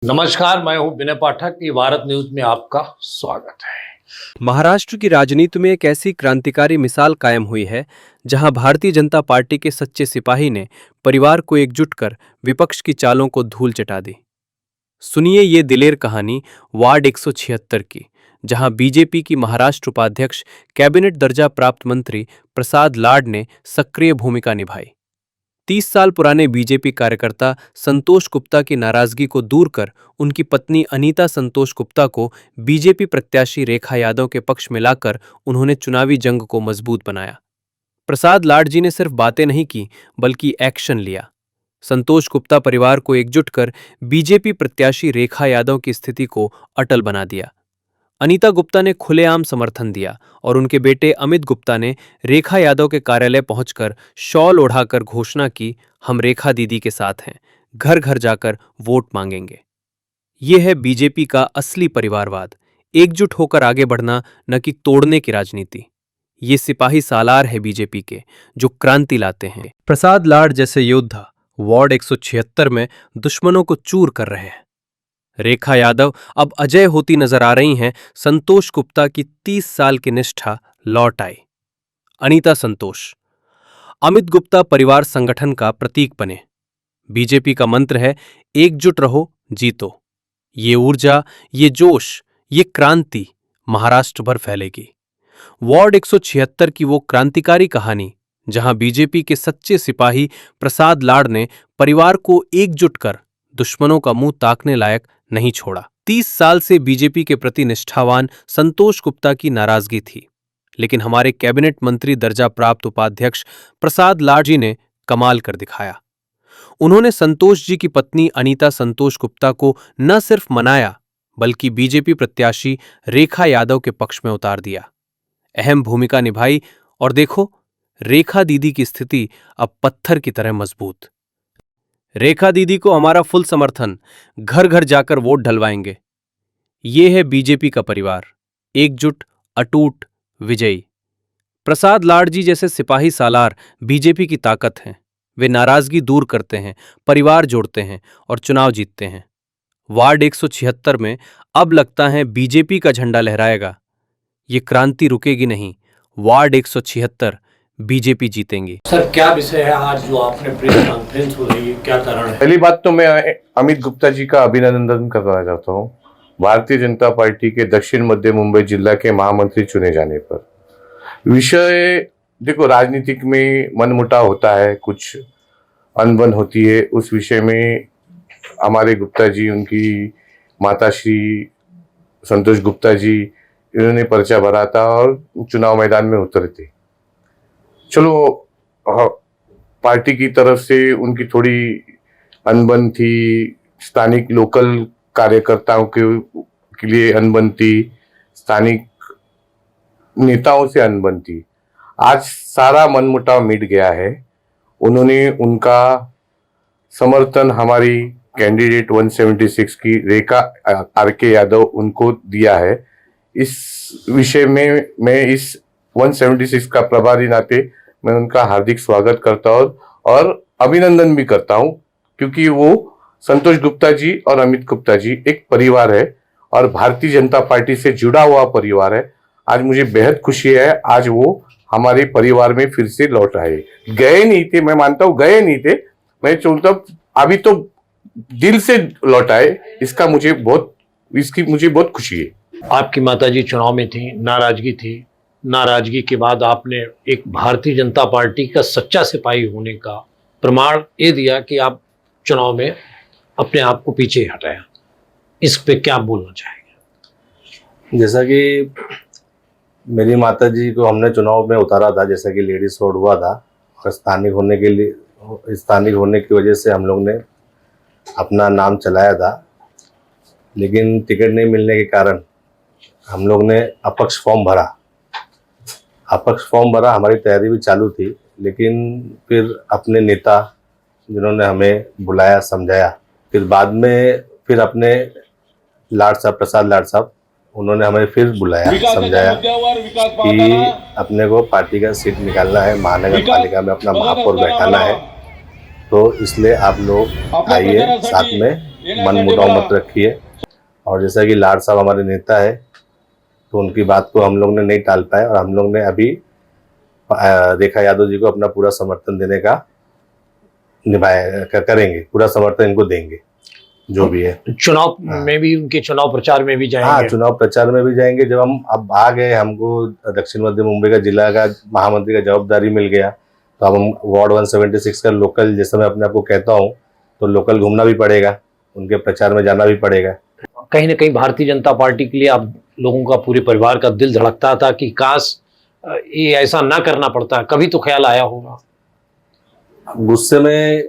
नमस्कार, मैं हूं विनय पाठक। ये भारत न्यूज में आपका स्वागत है। महाराष्ट्र की राजनीति में एक ऐसी क्रांतिकारी मिसाल कायम हुई है जहां भारतीय जनता पार्टी के सच्चे सिपाही ने परिवार को एकजुट कर विपक्ष की चालों को धूल चटा दी। सुनिए ये दिलेर कहानी वार्ड 176 की, जहां बीजेपी की महाराष्ट्र उपाध्यक्ष कैबिनेट दर्जा प्राप्त मंत्री प्रसाद लाड ने सक्रिय भूमिका निभाई। 30 साल पुराने बीजेपी कार्यकर्ता संतोष गुप्ता की नाराजगी को दूर कर उनकी पत्नी अनीता संतोष गुप्ता को बीजेपी प्रत्याशी रेखा यादव के पक्ष में लाकर उन्होंने चुनावी जंग को मजबूत बनाया। प्रसाद लाड जी ने सिर्फ बातें नहीं की बल्कि एक्शन लिया। संतोष गुप्ता परिवार को एकजुट कर बीजेपी प्रत्याशी रेखा यादव की स्थिति को अटल बना दिया। अनीता गुप्ता ने खुलेआम समर्थन दिया और उनके बेटे अमित गुप्ता ने रेखा यादव के कार्यालय पहुंचकर शॉल ओढ़ाकर घोषणा की, हम रेखा दीदी के साथ हैं, घर घर जाकर वोट मांगेंगे। ये है बीजेपी का असली परिवारवाद, एकजुट होकर आगे बढ़ना, न कि तोड़ने की राजनीति। ये सिपाही सालार है बीजेपी के, जो क्रांति लाते हैं। प्रसाद लाड जैसे योद्धा वार्ड 176 में दुश्मनों को चूर कर रहे हैं। रेखा यादव अब अजय होती नजर आ रही हैं। संतोष गुप्ता की 30 साल की निष्ठा लौट आई। अनीता संतोष, अमित गुप्ता परिवार संगठन का प्रतीक बने। बीजेपी का मंत्र है एकजुट रहो जीतो। ये ऊर्जा, ये जोश, ये क्रांति महाराष्ट्र भर फैलेगी। वार्ड 176 की वो क्रांतिकारी कहानी जहां बीजेपी के सच्चे सिपाही प्रसाद लाड ने परिवार को एकजुट कर दुश्मनों का मुंह ताकने लायक नहीं छोड़ा। 30 साल से बीजेपी के प्रति निष्ठावान संतोष गुप्ता की नाराजगी थी, लेकिन हमारे कैबिनेट मंत्री दर्जा प्राप्त उपाध्यक्ष प्रसाद लाड जी ने कमाल कर दिखाया। उन्होंने संतोष जी की पत्नी अनीता संतोष गुप्ता को न सिर्फ मनाया बल्कि बीजेपी प्रत्याशी रेखा यादव के पक्ष में उतार दिया। अहम भूमिका निभाई और देखो, रेखा दीदी की स्थिति अब पत्थर की तरह मजबूत। रेखा दीदी को हमारा फुल समर्थन, घर घर जाकर वोट डलवाएंगे। ये है बीजेपी का परिवार, एकजुट, अटूट, विजयी। प्रसाद लाड जी जैसे सिपाही सालार बीजेपी की ताकत हैं। वे नाराजगी दूर करते हैं, परिवार जोड़ते हैं और चुनाव जीतते हैं। वार्ड 176 में अब लगता है बीजेपी का झंडा लहराएगा। ये क्रांति रुकेगी नहीं। Ward 176 BJP जीतेंगी। सर, क्या विषय है आज जो आपने प्रेस कॉन्फ्रेंस हो रही है, क्या कारण है? पहली बात तो मैं अमित गुप्ता जी का अभिनंदन करना चाहता हूँ भारतीय जनता पार्टी के दक्षिण मध्य मुंबई जिला के महामंत्री चुने जाने पर। विषय देखो, राजनीतिक में मनमुटाव होता है, कुछ अनबन होती है। उस विषय में हमारे गुप्ता जी, उनकी माता श्री संतोष गुप्ता जी, इन्होंने पर्चा भरा था और चुनाव मैदान में उतरे थे। चलो, पार्टी की तरफ से उनकी थोड़ी अनबन थी, स्थानिक लोकल कार्यकर्ताओं के लिए अनबन थी, स्थानिक नेताओं से अनबन थी। आज सारा मनमुटाव मिट गया है। उन्होंने उनका समर्थन हमारी कैंडिडेट 176 की रेखा आरके यादव उनको दिया है। इस विषय में मैं इस 176 का प्रभारी नाते मैं उनका हार्दिक स्वागत करता हूँ और अभिनंदन भी करता हूँ, क्योंकि वो संतोष गुप्ता जी और अमित गुप्ता जी एक परिवार है और भारतीय जनता पार्टी से जुड़ा हुआ परिवार है। आज मुझे बेहद खुशी है, आज वो हमारे परिवार में फिर से लौट आए। गए नहीं थे, मैं मानता हूँ गए नहीं थे, मैं चाहता हूँ अभी तो दिल से लौट आए। इसकी मुझे बहुत खुशी है। आपकी माताजी चुनाव में थी, नाराजगी थी। नाराजगी के बाद आपने एक भारतीय जनता पार्टी का सच्चा सिपाही होने का प्रमाण ये दिया कि आप चुनाव में अपने आप को पीछे हटाया। इस पे क्या बोलना चाहेंगे? जैसा कि मेरी माताजी को हमने चुनाव में उतारा था, जैसा कि लेडीज रोड हुआ था, और स्थानिक होने की वजह से हम लोग ने अपना नाम चलाया था, लेकिन टिकट नहीं मिलने के कारण हम लोग ने अपक्ष फॉर्म भरा। हमारी तैयारी भी चालू थी, लेकिन फिर अपने नेता जिन्होंने हमें बुलाया, समझाया, फिर बाद में फिर अपने लाड साहब, प्रसाद लाड साहब, उन्होंने हमें फिर बुलाया, समझाया कि अपने को पार्टी का सीट निकालना है, महानगर पालिका में अपना महापौर बैठाना है, तो इसलिए आप लोग आइए, साथ में मन मुटाव मत रखिए। और जैसा कि लाड साहब हमारे नेता है, तो उनकी बात को हम लोग ने नहीं टाल पाए और हम लोग ने अभी रेखा यादव जी को अपना पूरा समर्थन देने का करेंगे, पूरा समर्थन इनको देंगे जो भी है। चुनाव हाँ। में भी, उनके चुनाव प्रचार में भी हाँ, जाएंगे? चुनाव प्रचार में भी जाएंगे। जब हम अब आ गए, हमको दक्षिण मध्य मुंबई का जिला का महामंत्री का जवाबदारी मिल गया, तो अब हम वार्ड 176 का लोकल, जैसे मैं अपने आप को कहता हूँ, तो लोकल घूमना भी पड़ेगा, उनके प्रचार में जाना भी पड़ेगा। कहीं ना कहीं भारतीय जनता पार्टी के लिए आप लोगों का, पूरे परिवार का दिल धड़कता था कि काश ये ऐसा ना करना पड़ता, कभी तो ख्याल आया होगा? गुस्से में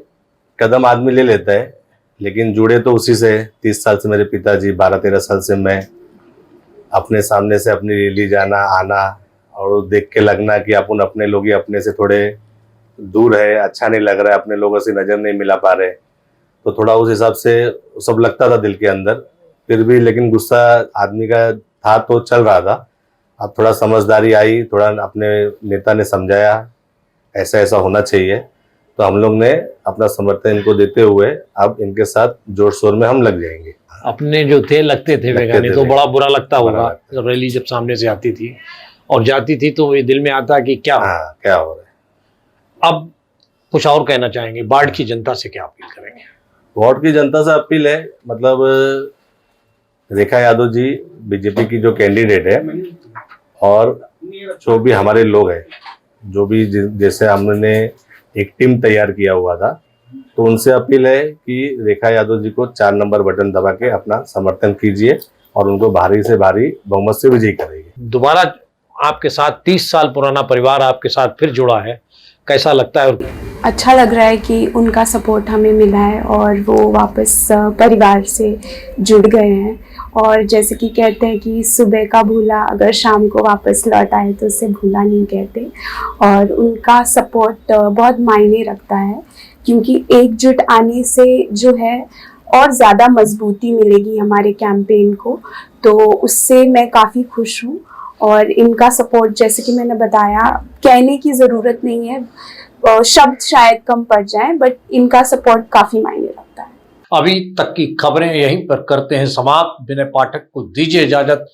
कदम आदमी ले लेता है, लेकिन जुड़े तो उसी से 30 साल से मेरे पिताजी, 12-13 साल से मैं, अपने सामने से अपनी रैली जाना आना और देख के लगना कि अपन अपने लोग ही अपने से थोड़े दूर है, अच्छा नहीं लग रहा है, अपने लोगों से नज़र नहीं मिला पा रहे, तो थोड़ा उस हिसाब से सब लगता था दिल के अंदर। फिर भी लेकिन गुस्सा आदमी का था तो चल रहा था। अब थोड़ा समझदारी आई, थोड़ा अपने नेता ने समझाया ऐसा ऐसा होना चाहिए, तो हम लोग ने अपना समर्थन इनको देते हुए अब इनके साथ जोर शोर में हम लग जाएंगे। अपने जो थे लगते थे बेगाने, तो बड़ा बुरा लगता बुरा होगा लगता जब रैली जब सामने से आती थी और जाती थी, तो ये दिल में आता कि क्या हो। हाँ, क्या हो रहा है। अब कुछ और कहना चाहेंगे, बाढ़ की जनता से क्या अपील करेंगे? वार्ड की जनता से अपील है, मतलब रेखा यादव जी बीजेपी की जो कैंडिडेट है, और जो भी हमारे लोग हैं, जो भी जैसे हमने एक टीम तैयार किया हुआ था, तो उनसे अपील है कि रेखा यादव जी को 4 नंबर बटन दबा के अपना समर्थन कीजिए और उनको भारी से भारी बहुमत से विजयी करेंगे। दोबारा आपके साथ 30 साल पुराना परिवार आपके साथ फिर जुड़ा है, कैसा लगता है? अच्छा लग रहा है कि उनका सपोर्ट हमें मिला है और वो वापस परिवार से जुड़ गए हैं। और जैसे कि कहते हैं कि सुबह का भूला अगर शाम को वापस लौट आए तो उसे भूला नहीं कहते, और उनका सपोर्ट बहुत मायने रखता है, क्योंकि एकजुट आने से जो है और ज़्यादा मजबूती मिलेगी हमारे कैंपेन को, तो उससे मैं काफ़ी खुश हूँ। और इनका सपोर्ट, जैसे कि मैंने बताया, कहने की ज़रूरत नहीं है, शब्द शायद कम पड़ जाएं, बट इनका सपोर्ट काफ़ी मायने रखता है। अभी तक की खबरें यहीं पर करते हैं समाप्त। विनय पाठक को दीजिए इजाजत।